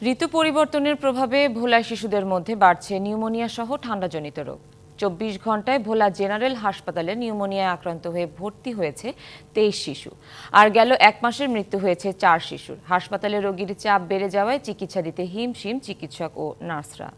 ঋতু পরিবর্তনের প্রভাবে ভোলায় শিশুদের মধ্যে বাড়ছে নিউমোনিয়া সহ ঠান্ডাজনিত রোগ। ২৪ ঘন্টায় ভোলা জেনারেল হাসপাতালে নিউমোনিয়ায় আক্রান্ত হয়ে ভর্তি হয়েছে ২৩ শিশু। আর গেল এক মাসের মৃত্যু হয়েছে ৪ শিশুর। হাসপাতালে রোগীর চাপ বেড়ে যাওয়ায় চিকিৎসা দিতে হিমশিম চিকিৎসক ও নার্সরা।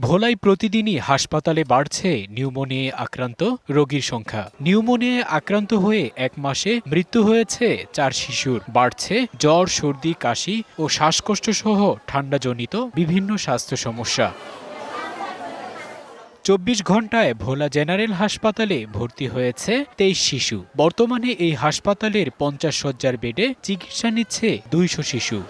ভোলায় প্রতিদিনই হাসপাতালে বাড়ছে নিউমোনিয়ায় আক্রান্ত রোগীর সংখ্যা। নিউমোনিয়ায় আক্রান্ত হয়ে এক মাসে মৃত্যু হয়েছে ৪ শিশুর। বাড়ছে জ্বর, সর্দি, কাশি ও শ্বাসকষ্ট সহ ঠান্ডাজনিত বিভিন্ন স্বাস্থ্য সমস্যা। ২৪ ঘন্টায় ভোলা জেনারেল হাসপাতালে ভর্তি হয়েছে ২৩ শিশু। বর্তমানে এই হাসপাতালের ৫০ শয্যার বেডে চিকিৎসা নিচ্ছে ২০০ শিশু।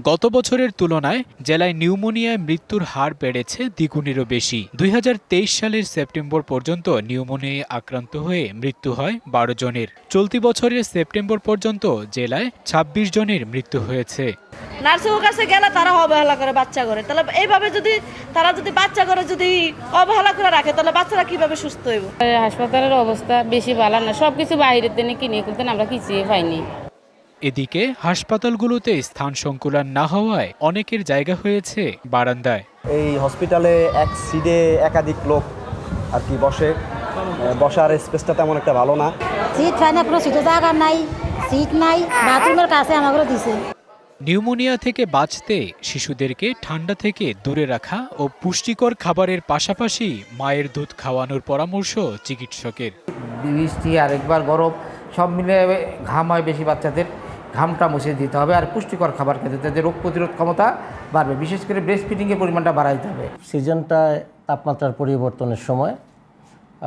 গত বছরের তুলনায় জেলায় নিউমোনিয়ায় মৃত্যুর হার বেড়েছে দ্বিগুণেরও বেশি। ২০২৩ সালের সেপ্টেম্বর পর্যন্ত নিউমোনিয়ায় আক্রান্ত হয়ে মৃত্যু হয় ১২ জনের। চলতি বছরের সেপ্টেম্বর পর্যন্ত জেলায় ২৬ জনের মৃত্যু হয়েছে। নার্সের কাছে গেলে তারা অবহেলা করে বাচ্চা করে, তাহলে এইভাবে যদি তারা বাচ্চা করে যদি অবহেলা করে রাখে তাহলে বাচ্চারা কিভাবে সুস্থ হইব? হাসপাতালের অবস্থা বেশি ভালো না, সবকিছু বাইরের দিনে কিনে খুলতে আমরা কিছুই পাইনি। এদিকে হাসপাতালগুলোতে স্থান সংকুলান না হওয়ায় অনেকের জায়গা হয়েছে বারান্দায়। এই হসপিটালে এক সিটে একাধিক লোক আর কি বসে, বসার স্পেসটা তেমন একটা ভালো না। সিট পাই না, পুরো সিটে জায়গা নাই, সিট নাই, বাথরুমের কাছে আমাকে দিছে। নিউমোনিয়া থেকে বাঁচতে শিশুদেরকে ঠান্ডা থেকে দূরে রাখা ও পুষ্টিকর খাবারের পাশাপাশি মায়ের দুধ খাওয়ানোর পরামর্শ চিকিৎসকের। বৃষ্টি আর একবার গরম সব মিলে ঘাম হয় বেশি, বাচ্চাদের ঘামটা মুছে দিতে হবে আর পুষ্টিকর খাবার খেতে, তাদের রোগ প্রতিরোধ ক্ষমতা বাড়বে। বিশেষ করে ব্রেস্ট ফিডিংয়ের পরিমাণটা বাড়াইতে হবে। সিজনটায় তাপমাত্রার পরিবর্তনের সময়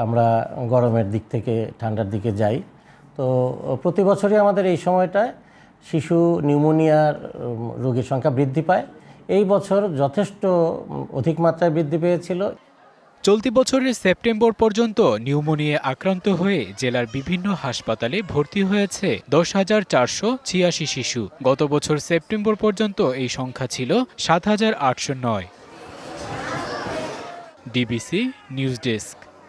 আমরা গরমের দিক থেকে ঠান্ডার দিকে যাই। তো প্রতি বছরই আমাদের এই সময়টায় শিশু নিউমোনিয়ার রোগীর সংখ্যা বৃদ্ধি পায়। এই বছর যথেষ্ট অধিক মাত্রায় বৃদ্ধি পেয়েছিল। চলতি বছরের সেপ্টেম্বর পর্যন্ত নিউমোনিয়ায় আক্রান্ত হয়ে জেলার বিভিন্ন হাসপাতালে ভর্তি হয়েছে ১০,৪৮৬ শিশু। গত বছর সেপ্টেম্বর পর্যন্ত এই সংখ্যা ছিল ৭,৮০৯। DBC news desk.